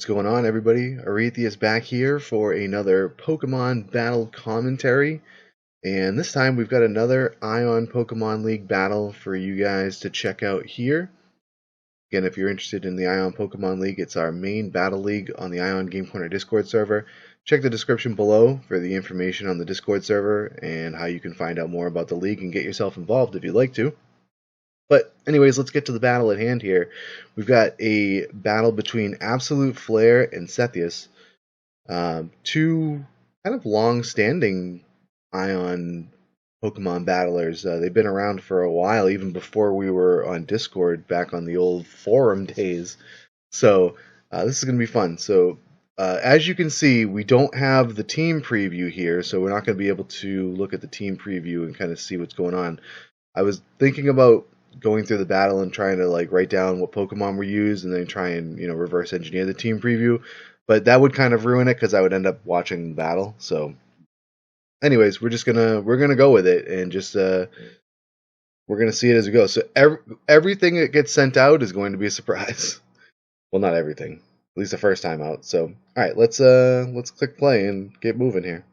What's going on, everybody? Arethius back here for another Pokemon Battle Commentary. And this time we've got another ION Pokemon League battle for you guys to check out here. Again, if you're interested in the ION Pokemon League, it's our main battle league on the ION Game Corner Discord server. Check the description below for the information on the Discord server and how you can find out more about the league and get yourself involved if you'd like to. But anyways, let's get to the battle at hand here. We've got a battle between AbsoluteFlare and Sethyas, two kind of long-standing ION Pokemon battlers. They've been around for a while, even before we were on Discord back on the old forum days. So this is going to be fun. So as you can see, we don't have the team preview here, so we're not going to be able to look at the team preview and kind of see what's going on. I was thinking about going through the battle and trying to like write down what Pokemon were used and then try and reverse engineer the team preview, but that would kind of ruin it because I would end up watching the battle. So anyways, we're gonna go with it and just we're gonna see it as we go. So everything that gets sent out is going to be a surprise. Well, not everything, at least the first time out. So all right, let's click play and get moving here.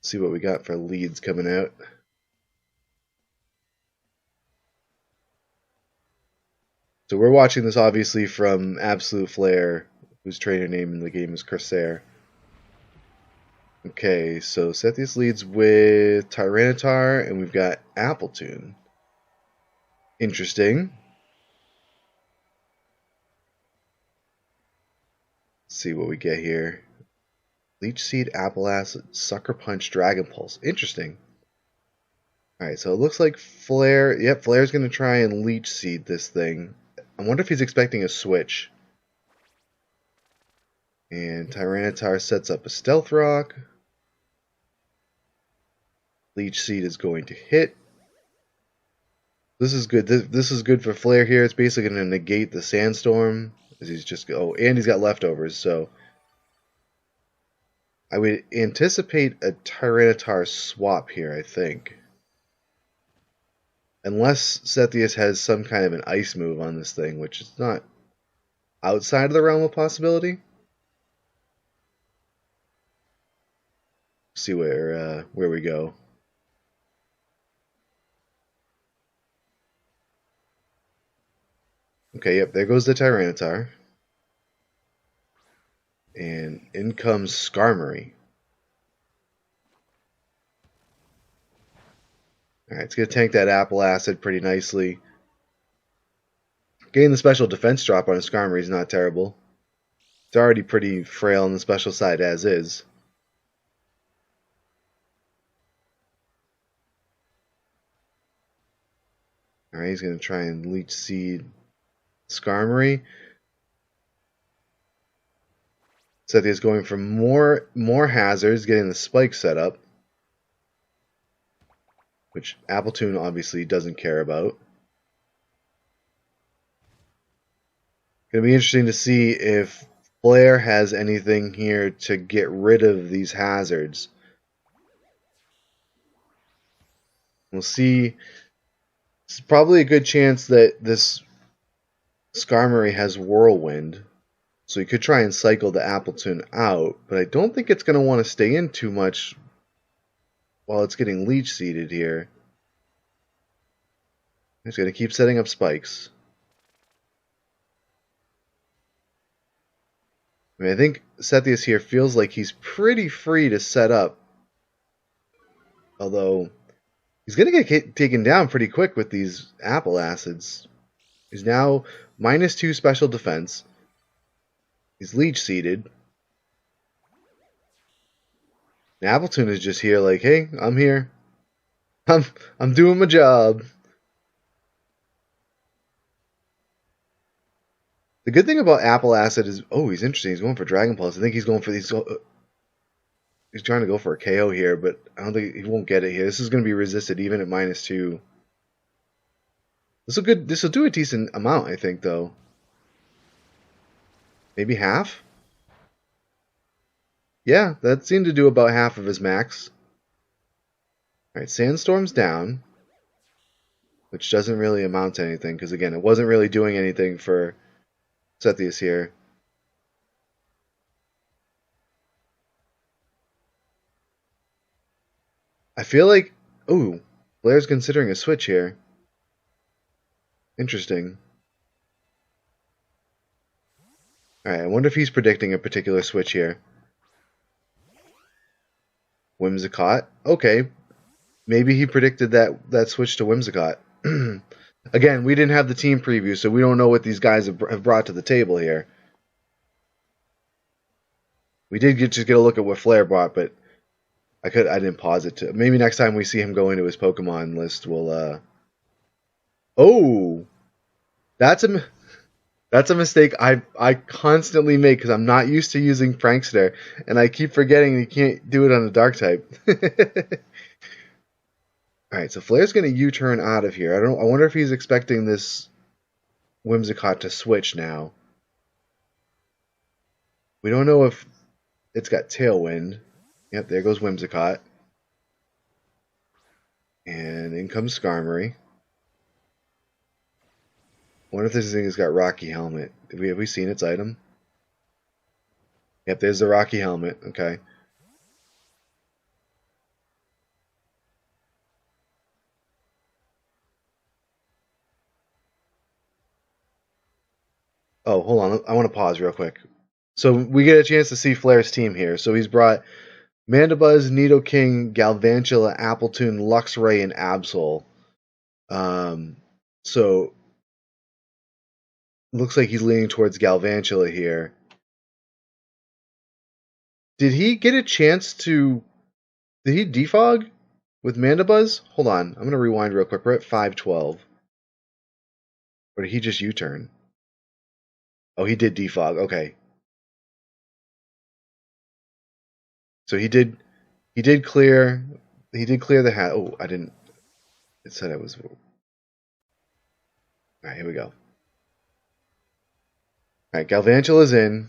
See what we got for leads coming out. So we're watching this obviously from AbsoluteFlare, whose trainer name in the game is Corsair. Okay, so Sethyas leads with Tyranitar, and we've got Appletoon. Interesting. Let's see what we get here. Leech Seed, Apple Acid, Sucker Punch, Dragon Pulse. Interesting. Alright, so it looks like Flare. Yep, Flare's going to try and Leech Seed this thing. I wonder if he's expecting a switch. And Tyranitar sets up a Stealth Rock. Leech Seed is going to hit. This is good. This is good for Flare here. It's basically going to negate the Sandstorm. He's just and he's got leftovers, so I would anticipate a Tyranitar swap here, I think. Unless Sethyas has some kind of an ice move on this thing, which is not outside of the realm of possibility. See where we go. Okay, yep, there goes the Tyranitar. And in comes Skarmory. Alright, it's going to tank that Apple Acid pretty nicely. Getting the special defense drop on a Skarmory is not terrible. It's already pretty frail on the special side as is. Alright, he's going to try and Leech Seed Skarmory. Sethyas going for more hazards, getting the spike set up, which Appletoon obviously doesn't care about. Going to be interesting to see if Flare has anything here to get rid of these hazards. We'll see. It's probably a good chance that this Skarmory has Whirlwind, so you could try and cycle the Appletoon out, but I don't think it's going to want to stay in too much while it's getting Leech Seeded here. It's going to keep setting up spikes. I mean, I think Sethyas here feels like he's pretty free to set up, although he's going to get taken down pretty quick with these Apple Acids. He's now -2 special defense. He's Leech Seeded. Appletoon is just here like, hey, I'm here. I'm doing my job. The good thing about Apple Acid is, oh, he's interesting. He's going for Dragon Pulse. I think he's going for these. He's trying to go for a KO here, but I don't think he won't get it here. This is going to be resisted even at -2. This will do a decent amount, I think, though. Maybe half? Yeah, that seemed to do about half of his max. Alright, Sandstorm's down, which doesn't really amount to anything, because again, it wasn't really doing anything for Sethyas here. I feel like... Ooh, Blair's considering a switch here. Interesting. Alright, I wonder if he's predicting a particular switch here. Whimsicott. Okay. Maybe he predicted that switch to Whimsicott. Again, we didn't have the team preview, so we don't know what these guys have brought to the table here. We did just get a look at what Flare brought, but I didn't pause it to. Maybe next time we see him go into his Pokemon list, we'll Oh, that's a mistake I constantly make because I'm not used to using Prankster, and I keep forgetting you can't do it on a Dark type. All right, so Flare's going to U-turn out of here. I wonder if he's expecting this Whimsicott to switch now. We don't know if it's got Tailwind. Yep, there goes Whimsicott. And in comes Skarmory. I wonder if this thing has got Rocky Helmet. Have we seen its item? Yep, there's the Rocky Helmet. Okay. Oh, hold on. I want to pause real quick. So we get a chance to see Flare's team here. So he's brought Mandibuzz, Nidoking, Galvantula, Appletoon, Luxray, and Absol. So looks like he's leaning towards Galvantula here. Did he get a chance to... Did he defog with Mandibuzz? Hold on. I'm going to rewind real quick. We're at 512. Or did he just U-turn? Oh, he did defog. Okay. So he did clear the hat. Oh, I didn't. It said I was... Alright, here we go. Alright, Galvantula's in.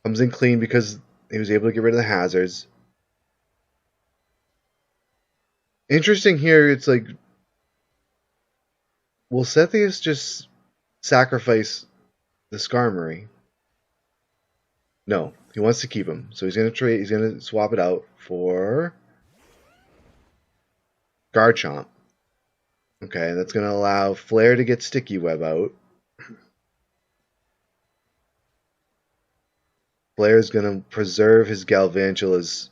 Comes in clean because he was able to get rid of the hazards. Interesting here, it's like... Will Sethyas just sacrifice the Skarmory? No, he wants to keep him. So he's going to swap it out for Garchomp. Okay, that's going to allow Flare to get Sticky Web out. Flare's going to preserve his Galvantula's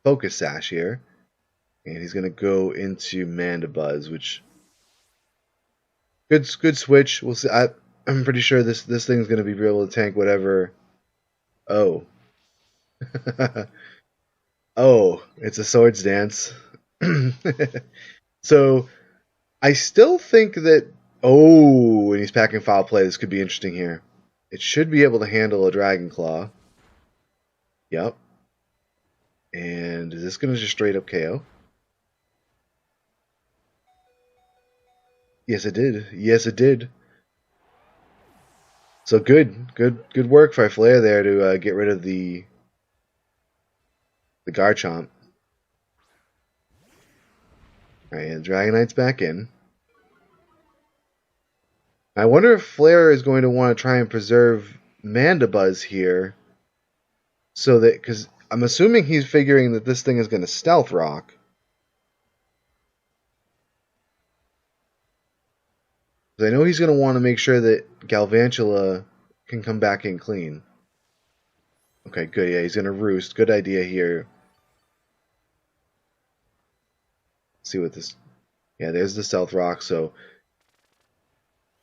Focus Sash here. And he's going to go into Mandibuzz, which... Good switch. We'll see. I'm pretty sure this thing's going to be able to tank whatever... Oh. Oh, it's a Swords Dance. So, I still think that... Oh, and he's packing Foul Play. This could be interesting here. It should be able to handle a Dragon Claw. Yep. And is this going to just straight up KO? Yes, it did. Yes, it did. So good work by Flare there to get rid of the Garchomp. Alright, and Dragonite's back in. I wonder if Flare is going to want to try and preserve Mandibuzz here. So that, because I'm assuming he's figuring that this thing is going to Stealth Rock. Because I know he's going to want to make sure that Galvantula can come back in clean. Okay, good. Yeah, he's going to Roost. Good idea here. Let's see what this... Yeah, there's the Stealth Rock. So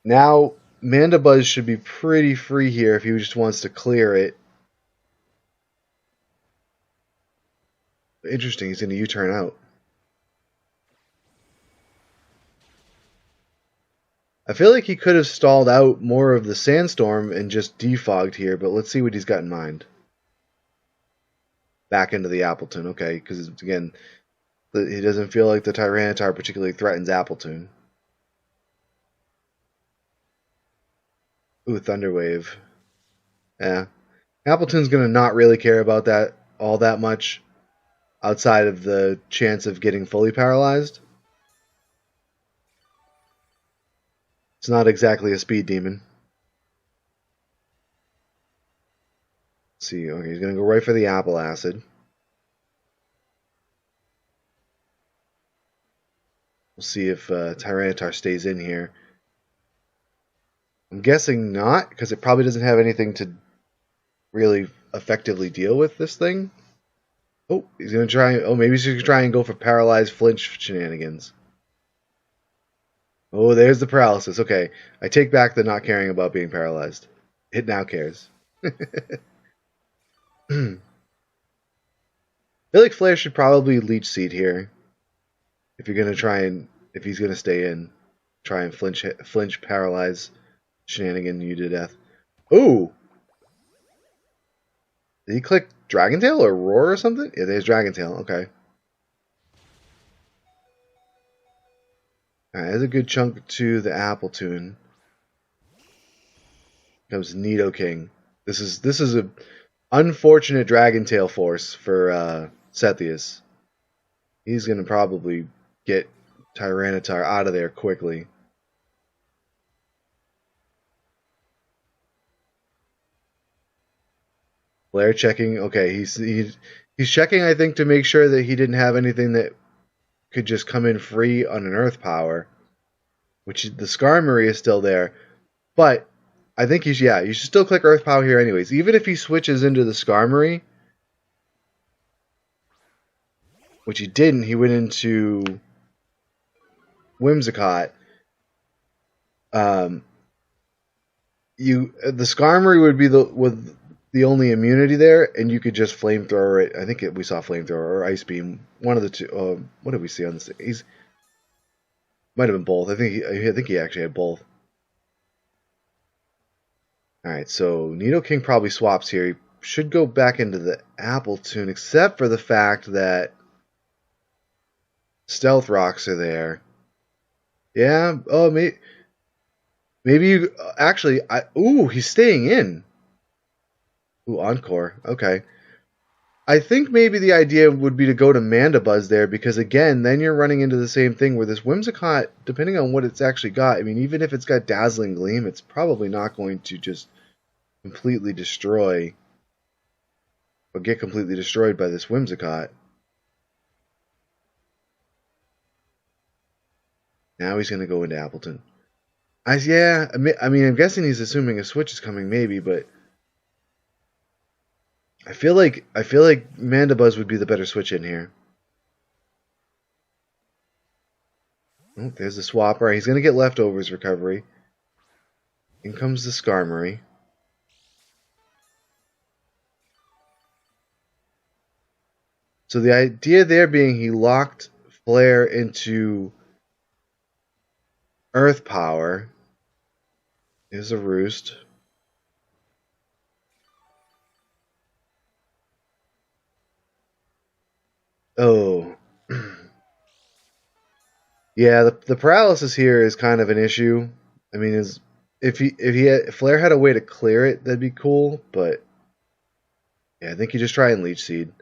now Mandibuzz should be pretty free here if he just wants to clear it. Interesting, he's going to U-turn out. I feel like he could have stalled out more of the Sandstorm and just defogged here, but let's see what he's got in mind. Back into the Appletoon, okay, because again, he doesn't feel like the Tyranitar particularly threatens Appletoon. Ooh, Thunder Wave. Yeah. Appletoon's going to not really care about that all that much outside of the chance of getting fully paralyzed. It's not exactly a speed demon. Let's see, okay, he's going to go right for the Apple Acid. We'll see if Tyranitar stays in here. I'm guessing not, because it probably doesn't have anything to really effectively deal with this thing. Oh, he's going to try. Oh, maybe he's going to try and go for paralyzed flinch shenanigans. Oh, there's the paralysis. Okay, I take back the not caring about being paralyzed. It now cares. I feel like Flare should probably Leech Seed here. If you're going to try and, if he's going to stay in, try and flinch, paralyze, shenanigan you to death. Ooh! Did he click Dragon Tail or Roar or something? Yeah, there's Dragon Tail. Okay. Alright, there's a good chunk to the Apple Tune. Comes Nidoking. This is a unfortunate Dragon Tail force for Sethyas. He's gonna probably get Tyranitar out of there quickly. Flare checking. Okay, he's checking, I think, to make sure that he didn't have anything that could just come in free on an Earth Power. Which the Skarmory is still there, but I think you should still click Earth Power here anyways. Even if he switches into the Skarmory, which he didn't, he went into Whimsicott. The Skarmory would be the only immunity there, and you could just Flamethrower it. I think we saw Flamethrower or Ice Beam, one of the two. What did we see on this? Might have been both. I think he actually had both. Alright, so Nidoking probably swaps here. He should go back into the Apple Tune, except for the fact that Stealth Rocks are there. Yeah, oh, maybe you... Actually, ooh, he's staying in. Ooh, Encore. Okay. I think maybe the idea would be to go to Mandibuzz there, because again, then you're running into the same thing where this Whimsicott, depending on what it's actually got, I mean, even if it's got Dazzling Gleam, it's probably not going to just completely destroy or get completely destroyed by this Whimsicott. Now he's going to go into Appleton. Yeah, I mean, I'm guessing he's assuming a switch is coming, maybe, but I feel like Mandibuzz would be the better switch in here. Oh, there's the swap. All right, he's going to get Leftovers recovery. In comes the Skarmory. So the idea there being he locked Flare into Earth Power. Is a Roost. Oh. Yeah, the paralysis here is kind of an issue. I mean, if Flare had a way to clear it, that'd be cool, but yeah, I think you just try and Leech Seed.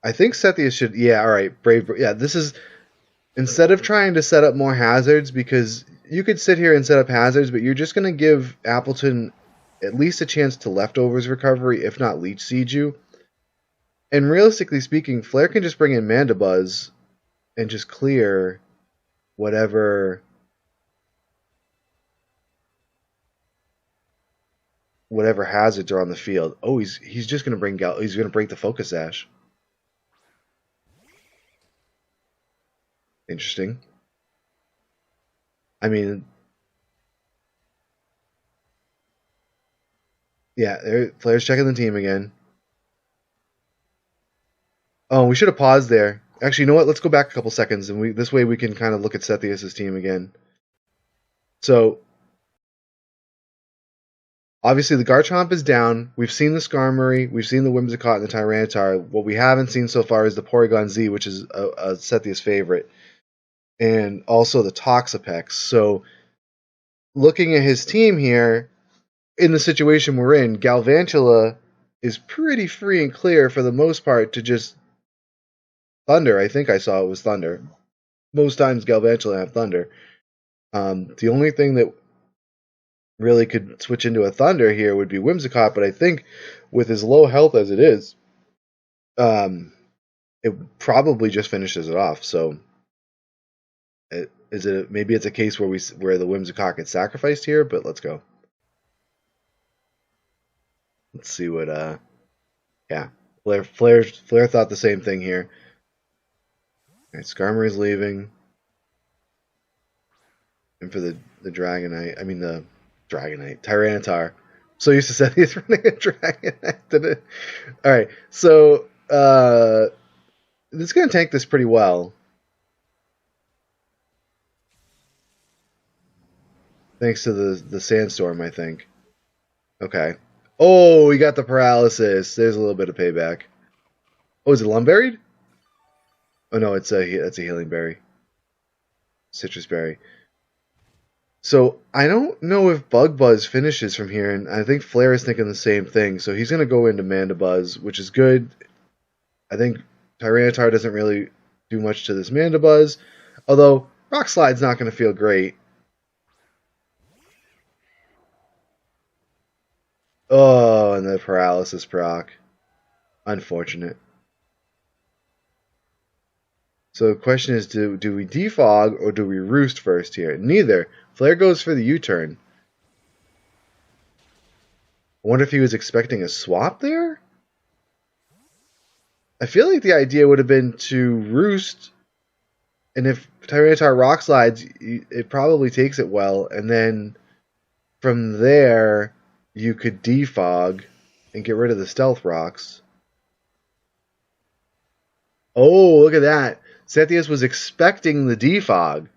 I think Sethyas should, yeah, alright, Brave, yeah, this is, instead of trying to set up more hazards, because you could sit here and set up hazards, but you're just going to give Appleton at least a chance to Leftovers recovery, if not Leech Seed you. And realistically speaking, Flare can just bring in Mandibuzz and just clear whatever hazards are on the field. Oh, he's just going to bring he's going to break the Focus Sash. Interesting. I mean, yeah, Flare's checking the team again. Oh, we should have paused there. Actually, you know what? Let's go back a couple seconds, and this way we can kind of look at Sethyas' team again. So, obviously the Garchomp is down. We've seen the Skarmory, we've seen the Whimsicott and the Tyranitar. What we haven't seen so far is the Porygon Z, which is a Sethyas favorite. And also the Toxapex. So, looking at his team here, in the situation we're in, Galvantula is pretty free and clear for the most part to just Thunder. I think I saw it was Thunder. Most times Galvantula have Thunder. The only thing that really could switch into a Thunder here would be Whimsicott, but I think with as low health as it is, it probably just finishes it off. So, maybe it's a case where the Whimsicott gets sacrificed here? But let's go. Let's see what. Yeah, Flare thought the same thing here. All right, Skarmory's leaving, and for the Dragonite, I mean the Dragonite, Tyranitar. So used to say he's running a Dragonite. All right, so it's going to tank this pretty well. Thanks to the Sandstorm, I think. Okay. Oh, we got the paralysis. There's a little bit of payback. Oh, is it Lumburied? Oh no, it's a Healing Berry. Citrus Berry. So I don't know if Bug Buzz finishes from here, and I think Flare is thinking the same thing. So he's going to go into Mandibuzz, which is good. I think Tyranitar doesn't really do much to this Mandibuzz, although Rock Slide's not going to feel great. Oh, and the paralysis proc. Unfortunate. So the question is, do we defog or do we roost first here? Neither. Flare goes for the U-turn. I wonder if he was expecting a swap there? I feel like the idea would have been to roost, and if Tyranitar Rock Slides, it probably takes it well, and then from there you could defog and get rid of the Stealth Rocks. Oh, look at that. Sethyas was expecting the defog.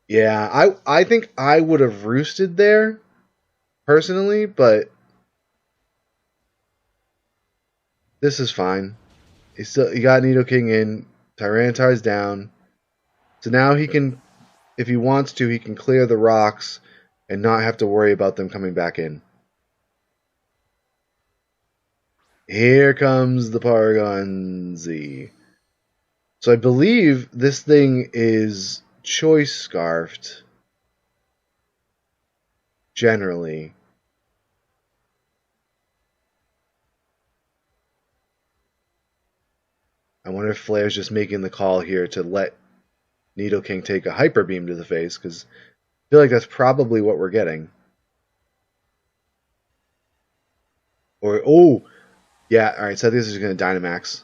Yeah, I think I would have roosted there, personally, but this is he got Nidoking in, Tyranitar's down. So now he can, if he wants to, he can clear the rocks and not have to worry about them coming back in. Here comes the Porygon Z. So I believe this thing is Choice Scarfed. Generally. I wonder if Flare's just making the call here to let Nidoking take a Hyper Beam to the face, because I feel like that's probably what we're getting. Or, oh, yeah, alright, so this is going to Dynamax.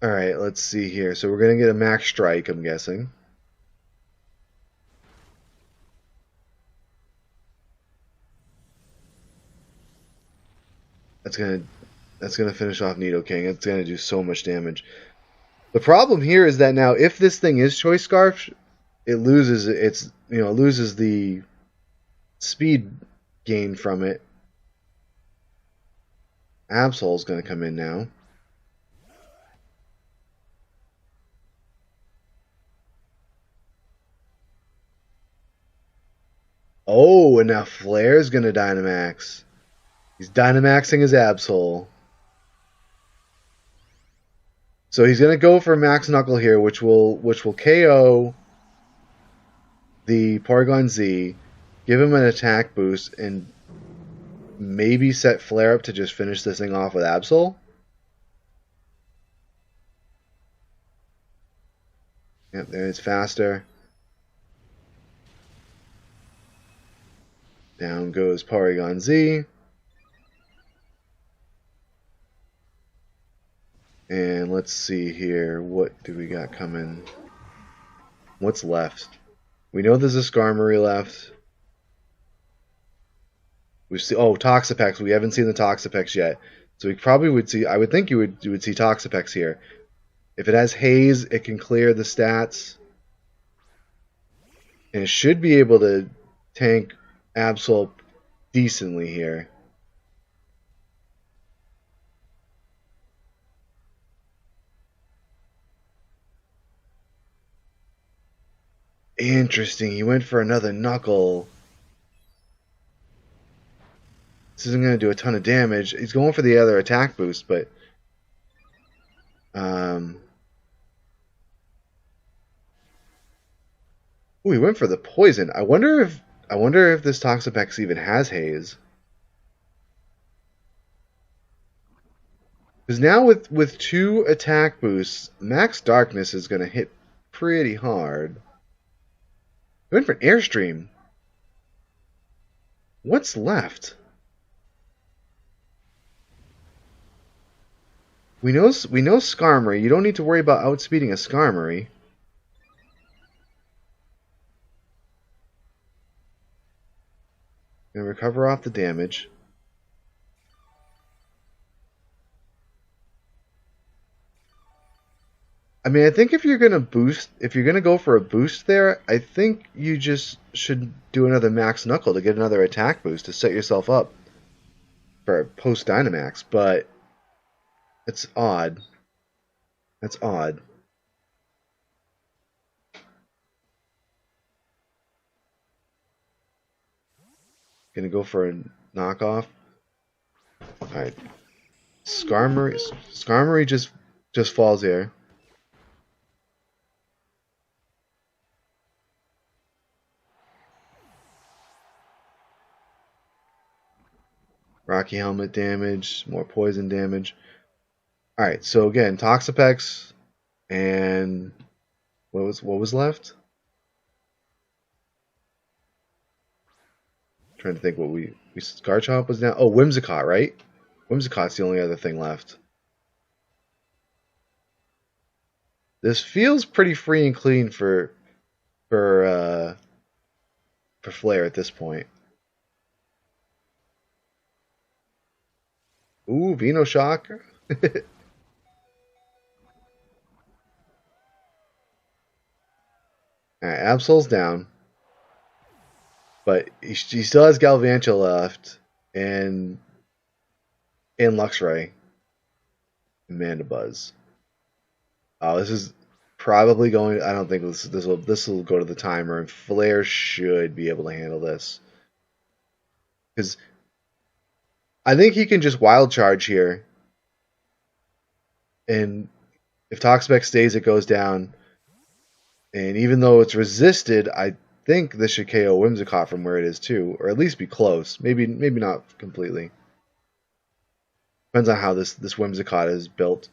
Alright, let's see here. So we're going to get a Max Strike, I'm guessing. That's gonna finish off Nidoking. It's gonna do so much damage. The problem here is that now if this thing is Choice Scarf, it loses loses the speed gain from it. Absol's gonna come in now. Oh, and now Flare's gonna Dynamax. He's Dynamaxing his Absol. So he's gonna go for Max Knuckle here, which will KO the Porygon Z, give him an attack boost, and maybe set Flare up to just finish this thing off with Absol. Yep, there it's faster. Down goes Porygon Z. And let's see here. What do we got coming? What's left? We know there's a Skarmory left. We see Toxapex. We haven't seen the Toxapex yet. So we probably would see, I would think you would see Toxapex here. If it has Haze, it can clear the stats. And it should be able to tank Absol decently here. Interesting. He went for another knuckle. This isn't going to do a ton of damage. He's going for the other attack boost, but ooh, he went for the poison. I wonder if this Toxapex even has haze. Because now with 2 attack boosts, Max Darkness is going to hit pretty hard. He went for an Airstream. What's left? We know Skarmory. You don't need to worry about outspeeding a Skarmory. Gonna recover off the damage. I mean, I think if you're gonna go for a boost there, I think you just should do another Max Knuckle to get another attack boost to set yourself up for a post Dynamax. But it's odd. That's odd. Gonna go for a knockoff. All right, Skarmory just falls here. Rocky Helmet damage, more poison damage. Alright, so again, Toxapex and what was left? I'm trying to think what we Garchomp was down. Oh, Whimsicott, right? Whimsicott's the only other thing left. This feels pretty free and clean for Flare at this point. Ooh, Venoshock. Alright, Absol's down. But he still has Galvantula left. And Luxray. And Mandibuzz. Oh, this is probably going... I don't think this will go to the timer. And Flare should be able to handle this. Because I think he can just Wild Charge here. And if Toxapex stays, it goes down. And even though it's resisted, I think this should KO Whimsicott from where it is too. Or at least be close. Maybe not completely. Depends on how this Whimsicott is built.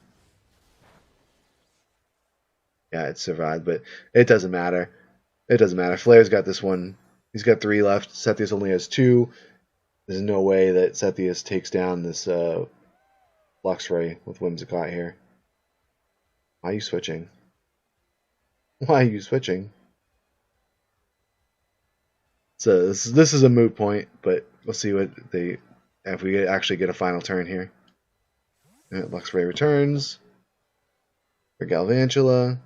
Yeah, it survived, but it doesn't matter. It doesn't matter. Flare's got this one. He's got 3 left. Sethyas only has 2. There's no way that Sethyas takes down this Luxray with Whimsicott here. Why are you switching? Why are you switching? So this is a moot point, but we'll see what if we actually get a final turn here. Right, Luxray returns for Galvantula.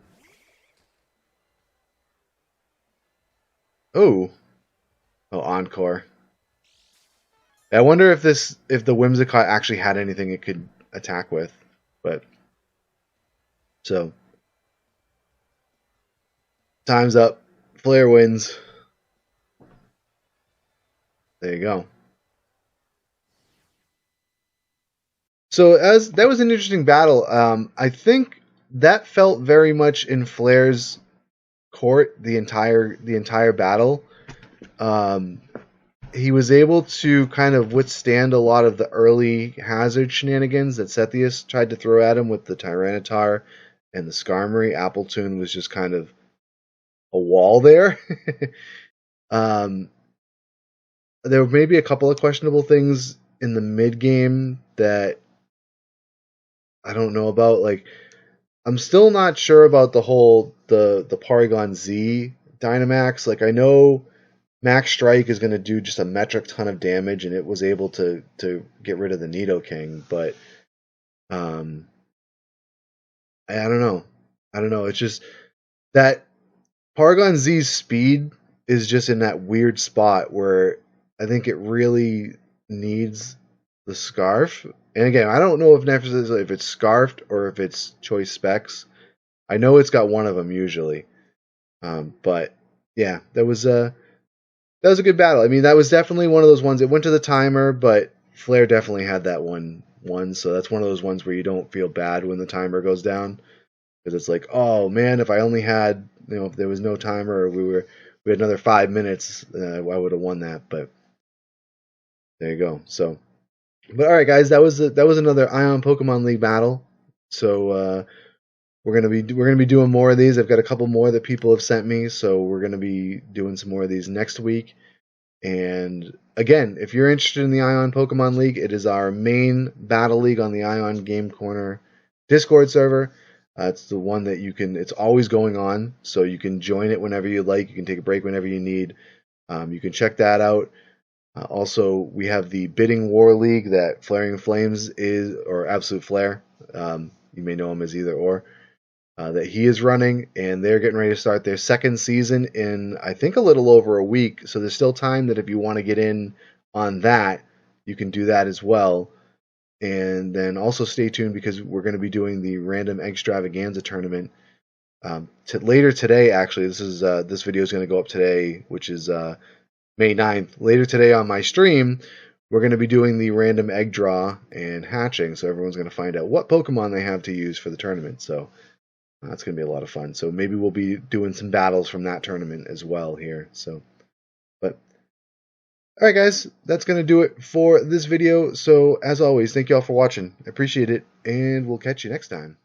Oh, Encore. I wonder if the Whimsicott actually had anything it could attack with, but so time's up. Flare wins. There you go. So that was an interesting battle. I think that felt very much in Flare's court the entire battle. He was able to kind of withstand a lot of the early hazard shenanigans that Sethyas tried to throw at him with the Tyranitar and the Skarmory. Appletoon was just kind of a wall there. There were maybe a couple of questionable things in the mid game that I don't know about. Like, I'm still not sure about the whole the Porygon Z Dynamax. Like, I know Max Strike is going to do just a metric ton of damage, and it was able to get rid of the Nidoking, but I don't know. It's just that Porygon Z's speed is just in that weird spot where I think it really needs the Scarf. And again, I don't know if it's Scarfed or if it's Choice Specs. I know it's got one of them usually, but yeah, that was a good battle. I mean, that was definitely one of those ones. It went to the timer, but Flare definitely had that one. So that's one of those ones where you don't feel bad when the timer goes down, because it's like, oh man, if I only had, if there was no timer, or we had another 5 minutes, I would have won that. But there you go. So, but all right, guys, that was another ION Pokemon League battle. So we're gonna be doing more of these. I've got a couple more that people have sent me, so we're gonna be doing some more of these next week. And again, if you're interested in the ION Pokemon League, it is our main battle league on the ION Game Corner Discord server. It's the one that it's always going on, so you can join it whenever you like. You can take a break whenever you need. You can check that out. Also, we have the Bidding War League that Flaring Flames is, or AbsoluteFlare. You may know him as either or. That he is running, and they're getting ready to start their second season in, I think, a little over a week. So there's still time that if you want to get in on that, you can do that as well. And then also stay tuned, because we're going to be doing the Random Extravaganza tournament later today. Actually, this video is going to go up today, which is May 9th. Later today on my stream, we're going to be doing the random egg draw and hatching. So everyone's going to find out what Pokemon they have to use for the tournament. So that's going to be a lot of fun. So maybe we'll be doing some battles from that tournament as well here. So, but all right, guys, that's going to do it for this video. So as always, thank you all for watching. I appreciate it, and we'll catch you next time.